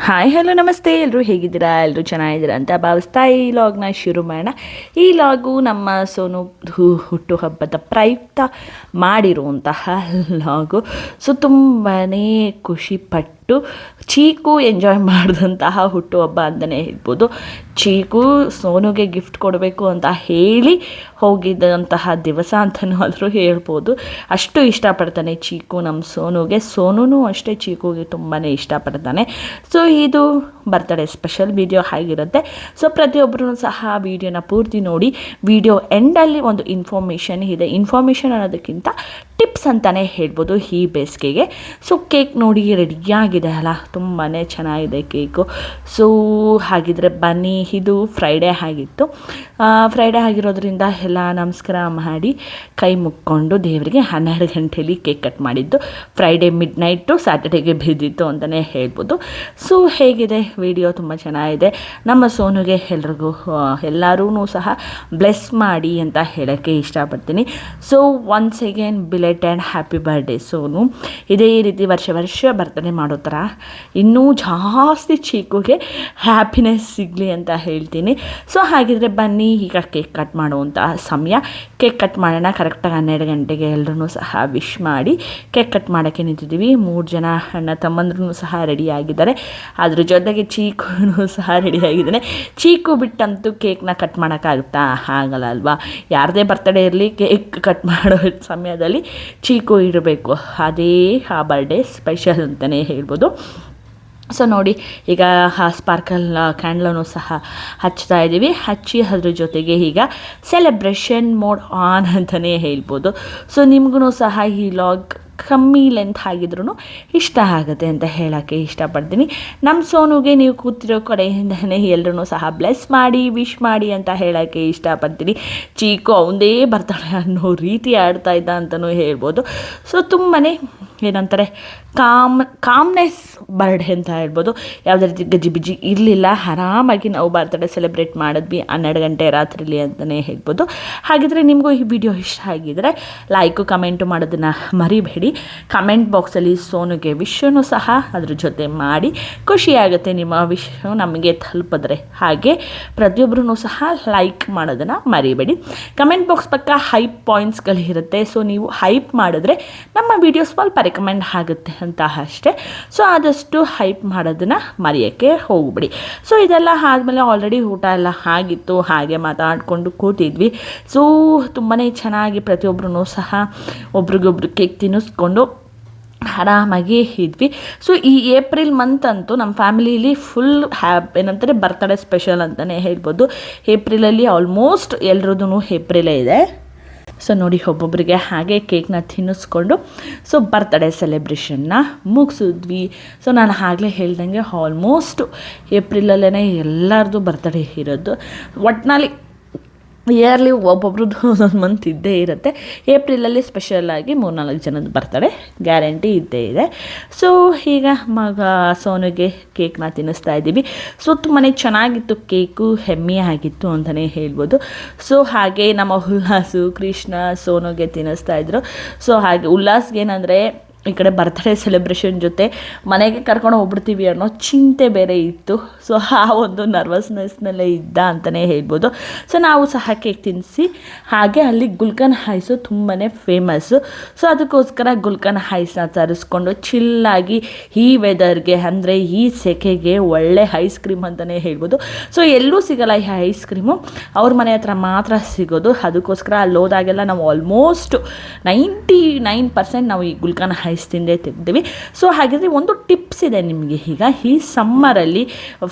Hi hello ನಮಸ್ತೆ, ಎಲ್ಲರೂ ಹೇಗಿದ್ದೀರಾ? ಎಲ್ಲರೂ ಚೆನ್ನಾಗಿದ್ದೀರಾ ಅಂತ ಭಾವಿಸ್ತಾ ಈ ಲಾಗ್ನ ಶುರು ಮಾಡೋಣ. ಈ ಲಾಗು ನಮ್ಮ ಸೋನು ಹುಟ್ಟುಹಬ್ಬದ ಪ್ರಯುಕ್ತ ಮಾಡಿರುವಂತಹ ಲಾಗು. ಸೊ ತುಂಬಾ ಖುಷಿಪಟ್ಟು ಚೀಕು ಎಂಜಾಯ್ ಮಾಡಿದಂತಹ ಹುಟ್ಟುಹಬ್ಬ ಅಂತಲೇ ಹೇಳ್ಬೋದು. ಚೀಕು ಸೋನುಗೆ ಗಿಫ್ಟ್ ಕೊಡಬೇಕು ಅಂತ ಹೇಳಿ ಹೋಗಿದ್ದಂತಹ ದಿವಸ ಅಂತಲೂ ಆದರೂ ಹೇಳ್ಬೋದು. ಅಷ್ಟು ಇಷ್ಟಪಡ್ತಾನೆ ಚೀಕು ನಮ್ಮ ಸೋನುಗೆ. ಸೋನೂ ಅಷ್ಟೇ ಚೀಕುಗೆ ತುಂಬಾ ಇಷ್ಟಪಡ್ತಾನೆ. ಸೊ ಇದು ಬರ್ತ್ಡೇ ಸ್ಪೆಷಲ್ ವಿಡಿಯೋ ಆಗಿರುತ್ತೆ. ಸೊ ಪ್ರತಿಯೊಬ್ಬರೂ ಸಹ ವಿಡಿಯೋನ ಪೂರ್ತಿ ನೋಡಿ. ವಿಡಿಯೋ ಎಂಡಲ್ಲಿ ಒಂದು ಇನ್ಫಾರ್ಮೇಷನ್ ಇದೆ. ಇನ್ಫಾರ್ಮೇಷನ್ ಅನ್ನೋದಕ್ಕಿಂತ ಟಿಪ್ಸ್ ಅಂತಲೇ ಹೇಳ್ಬೋದು ಈ ಬೇಸಿಗೆಗೆ. ಸೊ ಕೇಕ್ ನೋಡಿ ರೆಡಿಯಾಗಿದೆ ಅಲ್ಲ, ತುಂಬಾ ಚೆನ್ನಾಗಿದೆ ಕೇಕು. ಸೊ ಹಾಗಿದ್ರೆ ಬನ್ನಿ. ಇದು ಫ್ರೈಡೇ ಆಗಿತ್ತು. ಫ್ರೈಡೇ ಆಗಿರೋದ್ರಿಂದ ಎಲ್ಲ ನಮಸ್ಕಾರ ಮಾಡಿ ಕೈ ಮುಕ್ಕೊಂಡು ದೇವರಿಗೆ 12 ಗಂಟೆಯಲ್ಲಿ ಕೇಕ್ ಕಟ್ ಮಾಡಿದ್ದು. ಫ್ರೈಡೇ ಮಿಡ್ ನೈಟು ಸ್ಯಾಟರ್ಡೇಗೆ ಬಿದ್ದಿತ್ತು ಅಂತಲೇ ಹೇಳ್ಬೋದು. ಸೊ ಹೇಗಿದೆ ವಿಡಿಯೋ? ತುಂಬ ಚೆನ್ನಾಗಿದೆ. ನಮ್ಮ ಸೋನುಗೆ ಎಲ್ಲರೂ ಸಹ ಬ್ಲೆಸ್ ಮಾಡಿ ಅಂತ ಹೇಳೋಕ್ಕೆ ಇಷ್ಟಪಡ್ತೀನಿ. So once again belated happy birthday Sonu. ಇದೇ ರೀತಿ ವರ್ಷ ಬರ್ತಡೇ ಮಾಡೋ ಥರ ಇನ್ನೂ ಜಾಸ್ತಿ ಚೀಕುಗೆ ಹ್ಯಾಪಿನೆಸ್ ಸಿಗಲಿ ಅಂತ ಹೇಳ್ತೀನಿ. ಸೊ ಹಾಗಿದ್ರೆ ಬನ್ನಿ, ಈಗ ಕೇಕ್ ಕಟ್ ಮಾಡುವಂಥ ಸಮಯ. ಕೇಕ್ ಕಟ್ ಮಾಡೋಣ. ಕರೆಕ್ಟಾಗಿ 12 ಗಂಟೆಗೆ ಎಲ್ಲರೂ ಸಹ ವಿಶ್ ಮಾಡಿ ಕೇಕ್ ಕಟ್ ಮಾಡೋಕ್ಕೆ ನಿಂತಿದ್ದೀವಿ. 3 ಜನ ಅಣ್ಣ ತಮ್ಮಂದ್ರೂ ಸಹ ರೆಡಿಯಾಗಿದ್ದಾರೆ. ಅದ್ರ ಜೊತೆಗೆ ಚೀಕು ಸಹ ರೆಡಿಯಾಗಿದ್ದಾನೆ. ಚೀಕು ಬಿಟ್ಟಂತೂ ಕೇಕ್ನ ಕಟ್ ಮಾಡೋಕ್ಕಾಗುತ್ತಾ? ಆಗಲ್ಲ ಅಲ್ವಾ? ಯಾರದೇ ಬರ್ತಡೇ ಇರಲಿ, ಕೇಕ್ ಕಟ್ ಮಾಡೋ ಸಮಯದಲ್ಲಿ ಚೀಕು ಇರಬೇಕು. ಅದೇ ಆ ಬರ್ಡೇ ಸ್ಪೆಷಲ್ ಅಂತಲೇ ಹೇಳ್ಬೋದು. ಸೊ ನೋಡಿ, ಈಗ ಸ್ಪಾರ್ಕಲ್ ಕ್ಯಾಂಡ್ಲನ್ನು ಸಹ ಹಚ್ತಾ ಇದ್ದೀವಿ. ಹಚ್ಚಿ ಅದ್ರ ಜೊತೆಗೆ ಈಗ ಸೆಲೆಬ್ರೇಷನ್ ಮೋಡ್ ಆನ್ ಅಂತಲೇ ಹೇಳ್ಬೋದು. ಸೊ ನಿಮಗೂ ಸಹ ಈ ಲಾಗ್ ಕಮ್ಮಿ ಲೆಂತ್ ಆಗಿದ್ರೂ ಇಷ್ಟ ಆಗುತ್ತೆ ಅಂತ ಹೇಳೋಕ್ಕೆ ಇಷ್ಟಪಡ್ತೀನಿ. ನಮ್ಮ ಸೋನುಗೆ ನೀವು ಕೂತಿರೋ ಕಡೆಯಿಂದನೇ ಎಲ್ಲರೂ ಸಹ ಬ್ಲೆಸ್ ಮಾಡಿ ವಿಶ್ ಮಾಡಿ ಅಂತ ಹೇಳೋಕ್ಕೆ ಇಷ್ಟಪಡ್ತೀನಿ. ಚೀಕು ಅವನದೇ ಬರ್ತಾಳೆ ಅನ್ನೋ ರೀತಿ ಆಡ್ತಾ ಇದ್ದ ಅಂತಲೂ ಹೇಳ್ಬೋದು. ಸೊ ತುಂಬಾ ಏನಂತಾರೆ, ಕಾಮ್ನೆಸ್ ಬರ್ಡೇ ಅಂತ ಹೇಳ್ಬೋದು. ಯಾವುದೇ ರೀತಿ ಗಜಿಬಿಜಿ ಇರಲಿಲ್ಲ. ಆರಾಮಾಗಿ ನಾವು ಬರ್ತ್ಡೇ ಸೆಲೆಬ್ರೇಟ್ ಮಾಡಿದ್ವಿ 12 ಗಂಟೆ ರಾತ್ರಿಲಿ ಅಂತಲೇ ಹೇಳ್ಬೋದು. ಹಾಗಿದ್ರೆ ನಿಮಗೂ ಈ ವಿಡಿಯೋ ಇಷ್ಟ ಆಗಿದರೆ ಲೈಕು ಕಮೆಂಟು ಮಾಡೋದನ್ನು ಮರಿಬೇಡಿ. ಕಮೆಂಟ್ ಬಾಕ್ಸಲ್ಲಿ ಸೋನುಗೆ ವಿಶನ್ನು ಸಹ ಅದ್ರ ಜೊತೆ ಮಾಡಿ. ಖುಷಿಯಾಗುತ್ತೆ ನಿಮ್ಮ ವಿಶ್ ನಮಗೆ ತಲುಪಿದ್ರೆ. ಹಾಗೆ ಪ್ರತಿಯೊಬ್ಬರೂ ಸಹ ಲೈಕ್ ಮಾಡೋದನ್ನು ಮರಿಬೇಡಿ. ಕಮೆಂಟ್ ಬಾಕ್ಸ್ ಪಕ್ಕ ಹೈಪ್ ಪಾಯಿಂಟ್ಸ್ಗಳಿರುತ್ತೆ. ಸೊ ನೀವು ಹೈಪ್ ಮಾಡಿದ್ರೆ ನಮ್ಮ ವಿಡಿಯೋ ಸ್ವಲ್ಪ ರೆಕಮೆಂಡ್ ಆಗುತ್ತೆ ಅಂತ ಅಷ್ಟೇ. ಸೊ ಆದಷ್ಟು ಹೈಪ್ ಮಾಡೋದನ್ನು ಮರೆಯೋಕ್ಕೆ ಹೋಗ್ಬಿಡಿ. ಸೊ ಇದೆಲ್ಲ ಆದಮೇಲೆ ಆಲ್ರೆಡಿ ಊಟ ಎಲ್ಲ ಆಗಿತ್ತು. ಹಾಗೆ ಮಾತಾಡಿಕೊಂಡು ಕೂತಿದ್ವಿ. ಸೊ ತುಂಬಾ ಚೆನ್ನಾಗಿ ಪ್ರತಿಯೊಬ್ಬರೂ ಸಹ ಒಬ್ರಿಗೊಬ್ರು ಕೇಕ್ ತಿನ್ನಿಸ್ಕೊಂಡು ಆರಾಮಾಗಿ ಇದ್ವಿ. ಸೊ ಈ ಏಪ್ರಿಲ್ ಮಂತ್ ಅಂತೂ ನಮ್ಮ ಫ್ಯಾಮಿಲೀಲಿ ಫುಲ್ ಏನಂತಾರೆ ಬರ್ತಡೇ ಸ್ಪೆಷಲ್ ಅಂತಲೇ ಹೇಳ್ಬೋದು. ಏಪ್ರಿಲಲ್ಲಿ ಆಲ್ಮೋಸ್ಟ್ ಎಲ್ರದ್ದು ಏಪ್ರಿಲೇ ಇದೆ. ಸೊ ನೋಡಿ, ಒಬ್ಬೊಬ್ಬರಿಗೆ ಹಾಗೆ ಕೇಕ್ನ ತಿನ್ನಿಸ್ಕೊಂಡು ಸೊ ಬರ್ತಡೇ ಸೆಲೆಬ್ರೇಷನ್ನ ಮುಗಿಸಿದ್ವಿ. ಸೊ ನಾನು ಆಗಲೇ ಹೇಳ್ದಂಗೆ ಆಲ್ಮೋಸ್ಟ್ ಏಪ್ರಿಲಲ್ಲೇ ಎಲ್ಲರದ್ದು ಬರ್ತಡೇ ಇರೋದು. ಒಟ್ಟಿನಲ್ಲಿ ಇಯರ್ಲಿ ಒಬ್ಬೊಬ್ರದ್ದು ಒಂದೊಂದು ಮಂತ್ ಇದ್ದೇ ಇರುತ್ತೆ. ಏಪ್ರಿಲಲ್ಲಿ ಸ್ಪೆಷಲಾಗಿ 3-4 ಜನದ ಬರ್ತಡೇ ಗ್ಯಾರಂಟಿ ಇದ್ದೇ ಇದೆ. ಸೊ ಈಗ ಸೋನುಗೆ ಕೇಕ್ನ ತಿನ್ನಿಸ್ತಾ ಇದ್ದೀವಿ. ಸೊ ತುಂಬಾ ಚೆನ್ನಾಗಿತ್ತು ಕೇಕು, ಹೆಮ್ಮೆ ಆಗಿತ್ತು ಅಂತಲೇ ಹೇಳ್ಬೋದು. ಸೊ ಹಾಗೆ ನಮ್ಮ ಉಲ್ಲಾಸು ಕೃಷ್ಣ ಸೋನುಗೆ ತಿನ್ನಿಸ್ತಾ ಇದ್ರು. ಸೊ ಹಾಗೆ ಉಲ್ಲಾಸ್ಗೆ ಏನಂದರೆ ಈ ಕಡೆ ಬರ್ತಡೇ ಸೆಲೆಬ್ರೇಷನ್ ಜೊತೆ ಮನೆಗೆ ಕರ್ಕೊಂಡು ಹೋಗ್ಬಿಡ್ತೀವಿ ಅನ್ನೋ ಚಿಂತೆ ಬೇರೆ ಇತ್ತು. ಸೊ ಆ ಒಂದು ನರ್ವಸ್ನೆಸ್ನಲ್ಲೇ ಇದ್ದ ಅಂತಲೇ ಹೇಳ್ಬೋದು. ಸೊ ನಾವು ಸಹ ಕೇಕ್ ತಿನ್ನಿಸಿ ಹಾಗೆ ಅಲ್ಲಿ ಗುಲ್ಕನ್ ಐಸು ತುಂಬಾ ಫೇಮಸ್ಸು. ಸೊ ಅದಕ್ಕೋಸ್ಕರ ಗುಲ್ಕನ್ ಐಸ್ನ ತರಿಸ್ಕೊಂಡು ಚಿಲ್ಲಾಗಿ ಈ ವೆದರ್ಗೆ ಅಂದರೆ ಈ ಸೆಕೆಗೆ ಒಳ್ಳೆ ಐಸ್ ಕ್ರೀಮ್ ಅಂತಲೇ ಹೇಳ್ಬೋದು. ಸೊ ಎಲ್ಲೂ ಸಿಗೋಲ್ಲ ಈ ಐಸ್ ಕ್ರೀಮು, ಅವ್ರ ಮನೆ ಹತ್ರ ಮಾತ್ರ ಸಿಗೋದು. ಅದಕ್ಕೋಸ್ಕರ ಅಲ್ಲಿ ಹೋದಾಗೆಲ್ಲ ನಾವು ಆಲ್ಮೋಸ್ಟ್ 99% ನಾವು ಈ ಗುಲ್ಕನ್ ಐಸ್ ತಿಂದೇ ತೆಗ್ತೀವಿ. ಸೊ ಹಾಗಿದ್ರೆ ಒಂದು ಟಿಪ್ಸ್ ಇದೆ ನಿಮಗೆ. ಈಗ ಈ ಸಮ್ಮರಲ್ಲಿ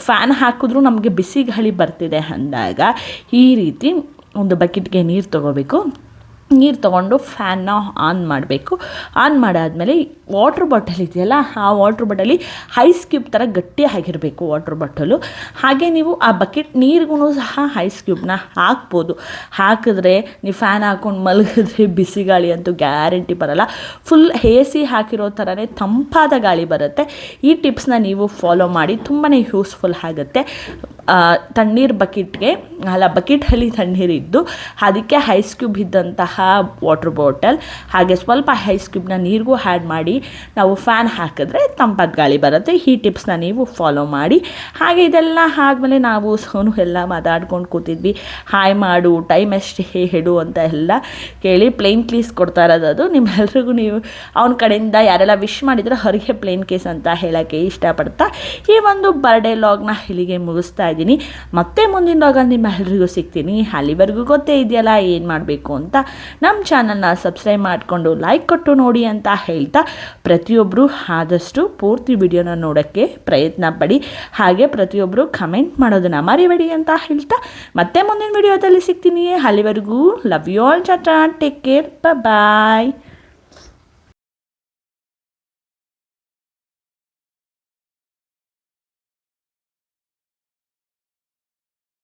ಫ್ಯಾನ್ ಹಾಕಿದ್ರೂ ನಮಗೆ ಬಿಸಿ ಗಾಳಿ ಬರ್ತಿದೆ ಅಂದಾಗ ಈ ರೀತಿ ಒಂದು ಬಕೆಟ್ಗೆ ನೀರು ತೊಗೋಬೇಕು. ನೀರು ತೊಗೊಂಡು ಫ್ಯಾನ್ನ ಆನ್ ಮಾಡಬೇಕು. ಆನ್ ಮಾಡಾದಮೇಲೆ ವಾಟ್ರ್ ಬಾಟಲ್ ಇದೆಯಲ್ಲ, ಆ ವಾಟ್ರ್ ಬಾಟಲಿ ಐಸ್ ಕ್ಯೂಬ್ ಥರ ಗಟ್ಟಿಯಾಗಿರಬೇಕು ವಾಟ್ರ್ ಬಾಟಲು. ಹಾಗೆ ನೀವು ಆ ಬಕೆಟ್ ನೀರಿಗೂ ಸಹ ಐಸ್ ಕ್ಯೂಬ್ನ ಹಾಕ್ಬೋದು. ಹಾಕಿದ್ರೆ ನೀವು ಫ್ಯಾನ್ ಹಾಕ್ಕೊಂಡು ಮಲಗಿದ್ರೆ ಬಿಸಿ ಗಾಳಿ ಅಂತೂ ಗ್ಯಾರಂಟಿ ಬರೋಲ್ಲ. ಫುಲ್ AC ಹಾಕಿರೋ ಥರನೇ ತಂಪಾದ ಗಾಳಿ ಬರುತ್ತೆ. ಈ ಟಿಪ್ಸ್ನ ನೀವು ಫಾಲೋ ಮಾಡಿ, ತುಂಬಾ ಯೂಸ್ಫುಲ್ ಆಗುತ್ತೆ. ತಣ್ಣೀರು ಬಕೆಟಲ್ಲಿ ತಣ್ಣೀರಿದ್ದು ಅದಕ್ಕೆ ಐಸ್ ಕ್ಯೂಬ್ ಇದ್ದಂತಹ ವಾಟರ್ ಬಾಟಲ್, ಹಾಗೆ ಸ್ವಲ್ಪ ಐಸ್ ಕ್ಯೂಬ್ನ ನೀರಿಗೂ ಆ್ಯಡ್ ಮಾಡಿ ನಾವು ಫ್ಯಾನ್ ಹಾಕಿದ್ರೆ ತಂಪಾದ ಗಾಳಿ ಬರುತ್ತೆ. ಈ ಟಿಪ್ಸ್ನ ನೀವು ಫಾಲೋ ಮಾಡಿ. ಹಾಗೆ ಇದೆಲ್ಲ ಆದಮೇಲೆ ನಾವು ಸೋನು ಎಲ್ಲ ಮಾತಾಡ್ಕೊಂಡು ಕೂತಿದ್ವಿ. ಹಾಯ್ ಮಾಡು, ಟೈಮ್ ಎಷ್ಟೇ ಹೇಳು ಅಂತ ಎಲ್ಲ ಕೇಳಿ ಪ್ಲೇನ್ ಕೇಸ್ ಕೊಡ್ತಾ ಇರೋದು ಅದು. ನಿಮ್ಮೆಲ್ರಿಗೂ ನೀವು ಅವನ ಕಡೆಯಿಂದ ಯಾರೆಲ್ಲ ವಿಶ್ ಮಾಡಿದ್ರೆ ಅವರಿಗೆ ಪ್ಲೇನ್ ಕೇಸ್ ಅಂತ ಹೇಳೋಕ್ಕೆ ಇಷ್ಟಪಡ್ತಾ ಈ ಒಂದು ಬರ್ಡೇ ಲಾಗ್ನ ಇಲ್ಲಿಗೆ ಮುಗಿಸ್ತಾ ಇದ್ದೀನಿ. ಮತ್ತೆ ಮುಂದಿನ ಲಾಗಲ್ಲಿ ನಿಮ್ಮೆಲ್ಲರಿಗೂ ಸಿಗ್ತೀನಿ. ಅಲ್ಲಿವರೆಗೂ ಗೊತ್ತೇ ಇದೆಯಲ್ಲ ಏನು ಮಾಡಬೇಕು ಅಂತ. ನಮ್ಮ ಚಾನಲ್ನ ಸಬ್ಸ್ಕ್ರೈಬ್ ಮಾಡಿಕೊಂಡು ಲೈಕ್ ಕೊಟ್ಟು ನೋಡಿ ಅಂತ ಹೇಳ್ತಾ, ಪ್ರತಿಯೊಬ್ಬರು ಆದಷ್ಟು ಪೂರ್ತಿ ವಿಡಿಯೋನ ನೋಡೋಕ್ಕೆ ಪ್ರಯತ್ನ ಪಡಿ. ಹಾಗೆ ಪ್ರತಿಯೊಬ್ಬರು ಕಮೆಂಟ್ ಮಾಡೋದನ್ನು ಮರಿಬೇಡಿ ಅಂತ ಹೇಳ್ತಾ ಮತ್ತೆ ಮುಂದಿನ ವಿಡಿಯೋದಲ್ಲಿ ಸಿಗ್ತೀನಿ. ಅಲ್ಲಿವರೆಗೂ love you all, tata, take care, bye.